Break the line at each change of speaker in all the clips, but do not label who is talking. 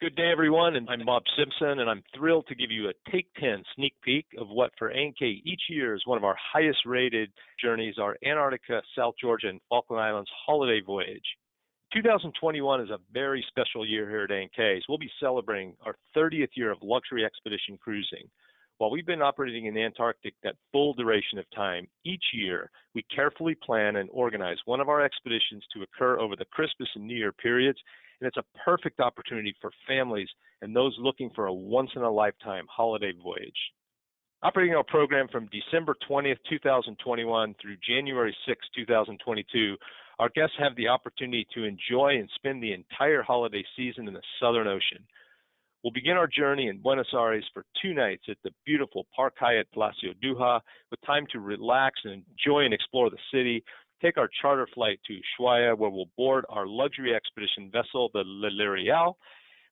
Good day, everyone, and I'm Bob Simpson, and I'm thrilled to give you a Take 10 sneak peek of what for A&K each year is one of our highest-rated journeys, our Antarctica, South Georgia, and Falkland Islands holiday voyage. 2021 is a very special year here at A&K, as we'll be celebrating our 30th year of luxury expedition cruising. While we've been operating in the Antarctic that full duration of time, each year we carefully plan and organize one of our expeditions to occur over the Christmas and New Year periods, and it's a perfect opportunity for families and those looking for a once-in-a-lifetime holiday voyage. Operating our program from December 20th, 2021 through January 6, 2022, our guests have the opportunity to enjoy and spend the entire holiday season in the Southern Ocean. We'll begin our journey in Buenos Aires for 2 nights at the beautiful Park Hyatt Palacio Doha, with time to relax and enjoy and explore the city. Take our charter flight to Ushuaia, where we'll board our luxury expedition vessel, the L'Oreal,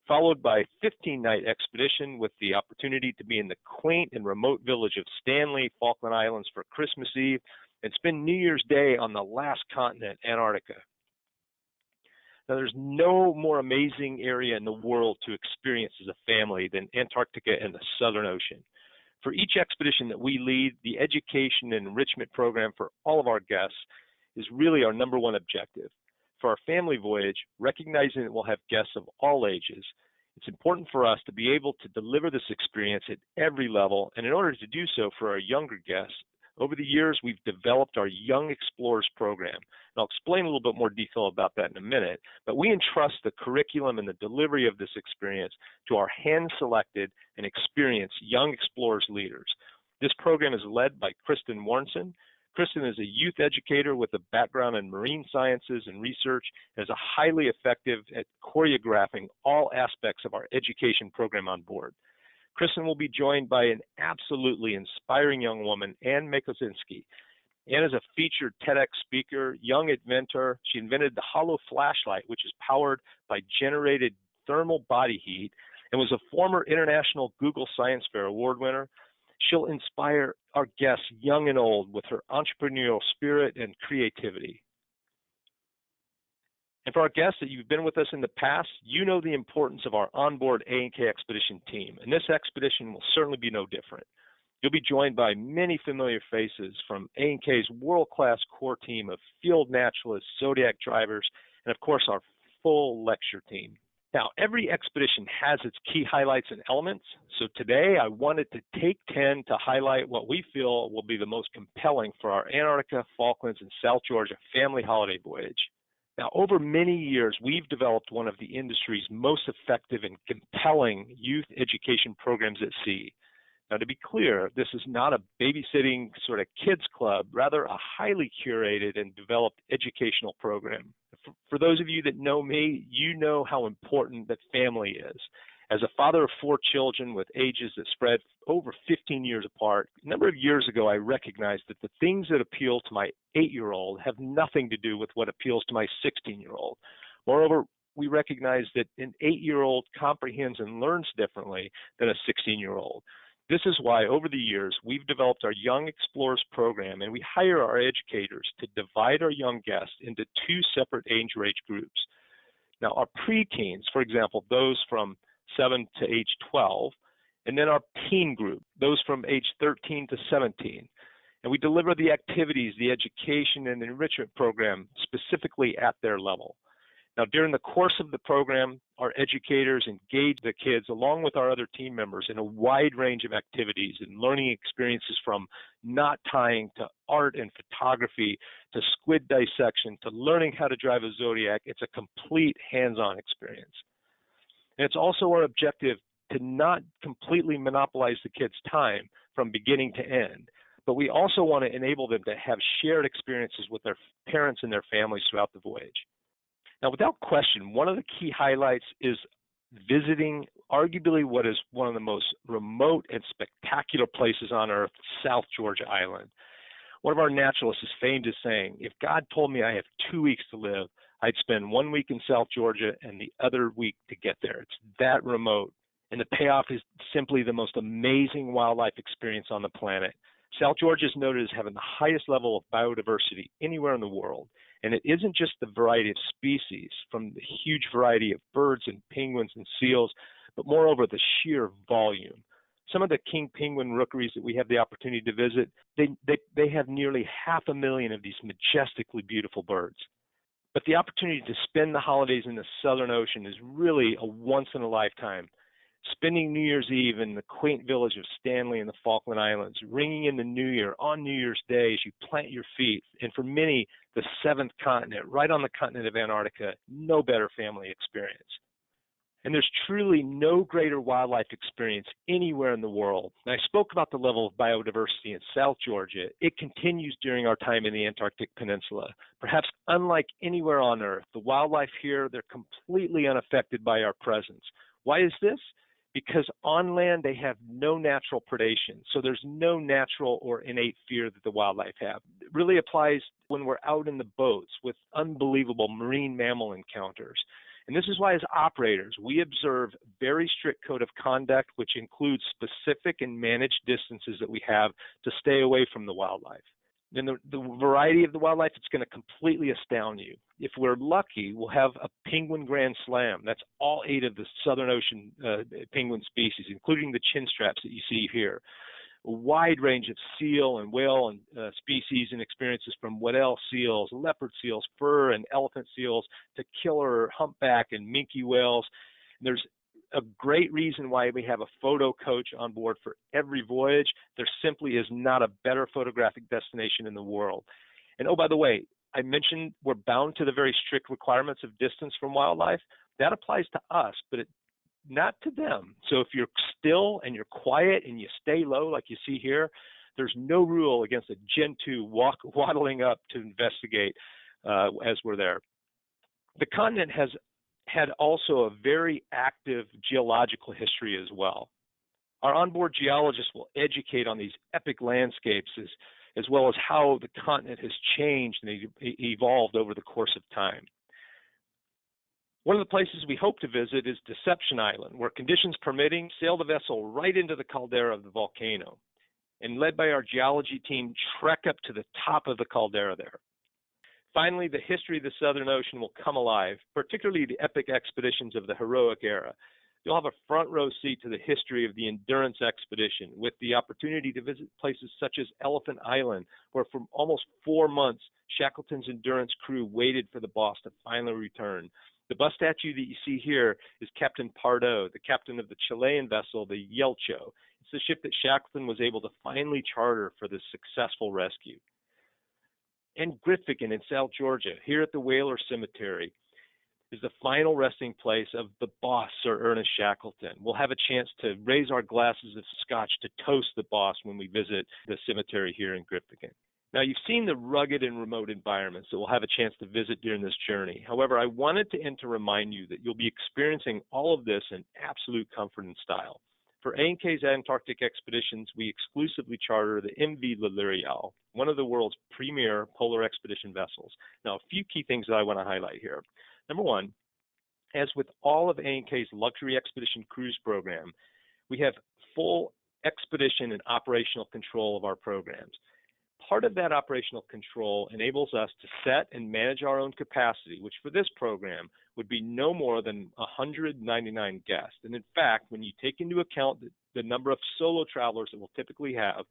followed by a 15-night expedition with the opportunity to be in the quaint and remote village of Stanley, Falkland Islands for Christmas Eve, and spend New Year's Day on the last continent, Antarctica. Now, there's no more amazing area in the world to experience as a family than Antarctica and the Southern Ocean. For each expedition that we lead, the education and enrichment program for all of our guests is really our number one objective. For our family voyage, recognizing that we'll have guests of all ages, it's important for us to be able to deliver this experience at every level, and in order to do so for our younger guests, over the years, we've developed our Young Explorers program. And I'll explain a little bit more detail about that in a minute, but we entrust the curriculum and the delivery of this experience to our hand-selected and experienced Young Explorers leaders. This program is led by Kristen Warnson. Kristen is a youth educator with a background in marine sciences and research and is highly effective at choreographing all aspects of our education program on board. Kristen will be joined by an absolutely inspiring young woman, Ann Makosinski. Ann is a featured TEDx speaker, young inventor. She invented the hollow flashlight, which is powered by generated thermal body heat, and was a former International Google Science Fair award winner. She'll inspire our guests, young and old, with her entrepreneurial spirit and creativity. And for our guests that you've been with us in the past, you know the importance of our onboard A&K expedition team, and this expedition will certainly be no different. You'll be joined by many familiar faces from A&K's world-class core team of field naturalists, Zodiac drivers, and of course our full lecture team. Now, every expedition has its key highlights and elements, so today I wanted to take 10 to highlight what we feel will be the most compelling for our Antarctica, Falklands, and South Georgia family holiday voyage. Now, over many years, we've developed one of the industry's most effective and compelling youth education programs at sea. Now, to be clear, this is not a babysitting sort of kids club, rather a highly curated and developed educational program. For those of you that know me, you know how important that family is. As a father of 4 children with ages that spread over 15 years apart, a number of years ago I recognized that the things that appeal to my 8-year-old have nothing to do with what appeals to my 16-year-old. Moreover, we recognize that an 8-year-old comprehends and learns differently than a 16-year-old. This is why over the years we've developed our Young Explorers program, and we hire our educators to divide our young guests into 2 separate age range groups. Now, our preteens, for example, those from 7 to age 12, and then our teen group, those from age 13 to 17. And we deliver the activities, the education, and the enrichment program specifically at their level. Now, during the course of the program, our educators engage the kids along with our other team members in a wide range of activities and learning experiences, from knot tying to art and photography to squid dissection to learning how to drive a Zodiac. It's a complete hands-on experience. And it's also our objective to not completely monopolize the kids' time from beginning to end, but we also want to enable them to have shared experiences with their parents and their families throughout the voyage. Now, without question, one of the key highlights is visiting arguably what is one of the most remote and spectacular places on Earth, South Georgia Island. One of our naturalists is famed as saying, if God told me I have 2 weeks to live, I'd spend 1 week in South Georgia and the other week to get there. It's that remote, and the payoff is simply the most amazing wildlife experience on the planet. South Georgia is noted as having the highest level of biodiversity anywhere in the world, And it isn't just the variety of species, from the huge variety of birds and penguins and seals, but moreover, the sheer volume. Some of the king penguin rookeries that we have the opportunity to visit, they have nearly 500,000 of these majestically beautiful birds. But the opportunity to spend the holidays in the Southern Ocean is really a once in a lifetime. Spending New Year's Eve in the quaint village of Stanley in the Falkland Islands, ringing in the New Year on New Year's Day as you plant your feet, and for many, the seventh continent, right on the continent of Antarctica, no better family experience. And there's truly no greater wildlife experience anywhere in the world. And I spoke about the level of biodiversity in South Georgia. It continues during our time in the Antarctic Peninsula. Perhaps unlike anywhere on Earth, the wildlife here, they're completely unaffected by our presence. Why is this? Because on land, they have no natural predation. So there's no natural or innate fear that the wildlife have. It really applies when we're out in the boats with unbelievable marine mammal encounters. And this is why, as operators, we observe very strict code of conduct, which includes specific and managed distances that we have to stay away from the wildlife. And the variety of the wildlife, it's going to completely astound you. If we're lucky, we'll have a penguin grand slam. That's all 8 of the Southern Ocean penguin species, including the chin straps that you see here. A wide range of seal and whale and species and experiences, from Weddell seals, leopard seals, fur and elephant seals, to killer humpback and minke whales. And there's a great reason why we have a photo coach on board for every voyage. There simply is not a better photographic destination in the world. And oh, by the way, I mentioned we're bound to the very strict requirements of distance from wildlife. That applies to us, but not to them. So if you're still and you're quiet and you stay low like you see here, there's no rule against a Gen 2 waddling up to investigate as we're there. The continent has had also a very active geological history as well. Our onboard geologists will educate on these epic landscapes as well as how the continent has changed and evolved over the course of time. One of the places we hope to visit is Deception Island, where conditions permitting, sail the vessel right into the caldera of the volcano, and led by our geology team, trek up to the top of the caldera there. Finally, the history of the Southern Ocean will come alive, particularly the epic expeditions of the heroic era. You'll have a front row seat to the history of the Endurance expedition, with the opportunity to visit places such as Elephant Island, where for almost 4 months, Shackleton's Endurance crew waited for the boss to finally return. The bust statue that you see here is Captain Pardo, the captain of the Chilean vessel, the Yelcho. It's the ship that Shackleton was able to finally charter for this successful rescue. And Grytviken in South Georgia, here at the Whaler Cemetery, is the final resting place of the boss, Sir Ernest Shackleton. We'll have a chance to raise our glasses of scotch to toast the boss when we visit the cemetery here in Grytviken. Now, you've seen the rugged and remote environments that we'll have a chance to visit during this journey. However, I wanted to end to remind you that you'll be experiencing all of this in absolute comfort and style. For A&K's Antarctic expeditions, we exclusively charter the MV Lilial, one of the world's premier polar expedition vessels. Now, a few key things that I want to highlight here. Number one, as with all of A&K's luxury expedition cruise program, we have full expedition and operational control of our programs. Part of that operational control enables us to set and manage our own capacity, which for this program would be no more than 199 guests. And in fact, when you take into account the number of solo travelers that we'll typically have,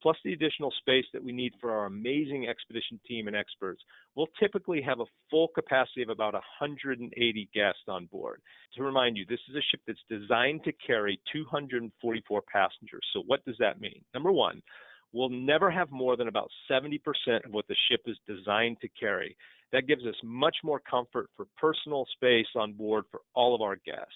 plus the additional space that we need for our amazing expedition team and experts, we'll typically have a full capacity of about 180 guests on board. To remind you, this is a ship that's designed to carry 244 passengers. So what does that mean? Number one, we'll never have more than about 70% of what the ship is designed to carry. That gives us much more comfort for personal space on board for all of our guests.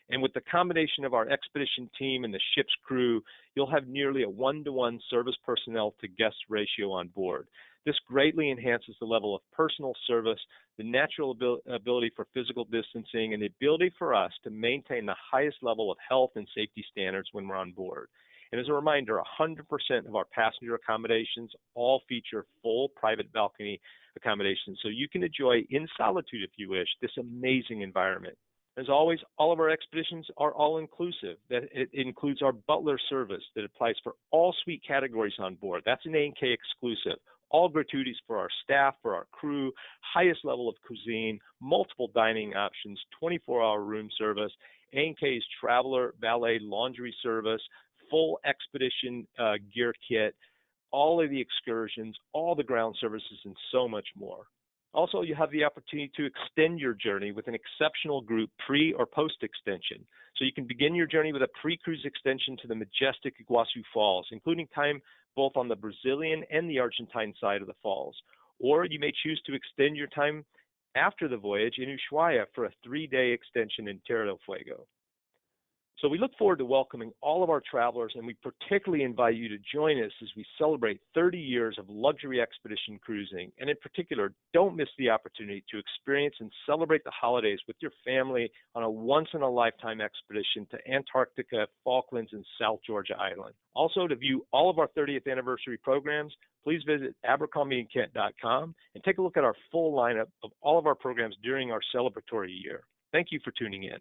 And with the combination of our expedition team and the ship's crew, you'll have nearly a 1-to-1 service personnel to guest ratio on board. This greatly enhances the level of personal service, the natural ability for physical distancing, and the ability for us to maintain the highest level of health and safety standards when we're on board. And as a reminder, 100% of our passenger accommodations all feature full private balcony accommodations, so you can enjoy in solitude, if you wish, this amazing environment. As always, all of our expeditions are all-inclusive. That it includes our butler service that applies for all suite categories on board. That's an A&K exclusive. all gratuities for our staff, for our crew, highest level of cuisine, multiple dining options, 24-hour room service, A&K's traveler valet laundry service, full expedition gear kit, all of the excursions, all the ground services, and so much more. Also, you have the opportunity to extend your journey with an exceptional group pre or post extension. So you can begin your journey with a pre-cruise extension to the majestic Iguazu Falls, including time both on the Brazilian and the Argentine side of the falls. Or you may choose to extend your time after the voyage in Ushuaia for a 3-day extension in Tierra del Fuego. So we look forward to welcoming all of our travelers, and we particularly invite you to join us as we celebrate 30 years of luxury expedition cruising. And in particular, don't miss the opportunity to experience and celebrate the holidays with your family on a once-in-a-lifetime expedition to Antarctica, Falklands, and South Georgia Island. Also, to view all of our 30th anniversary programs, please visit abercrombieandkent.com and take a look at our full lineup of all of our programs during our celebratory year. Thank you for tuning in.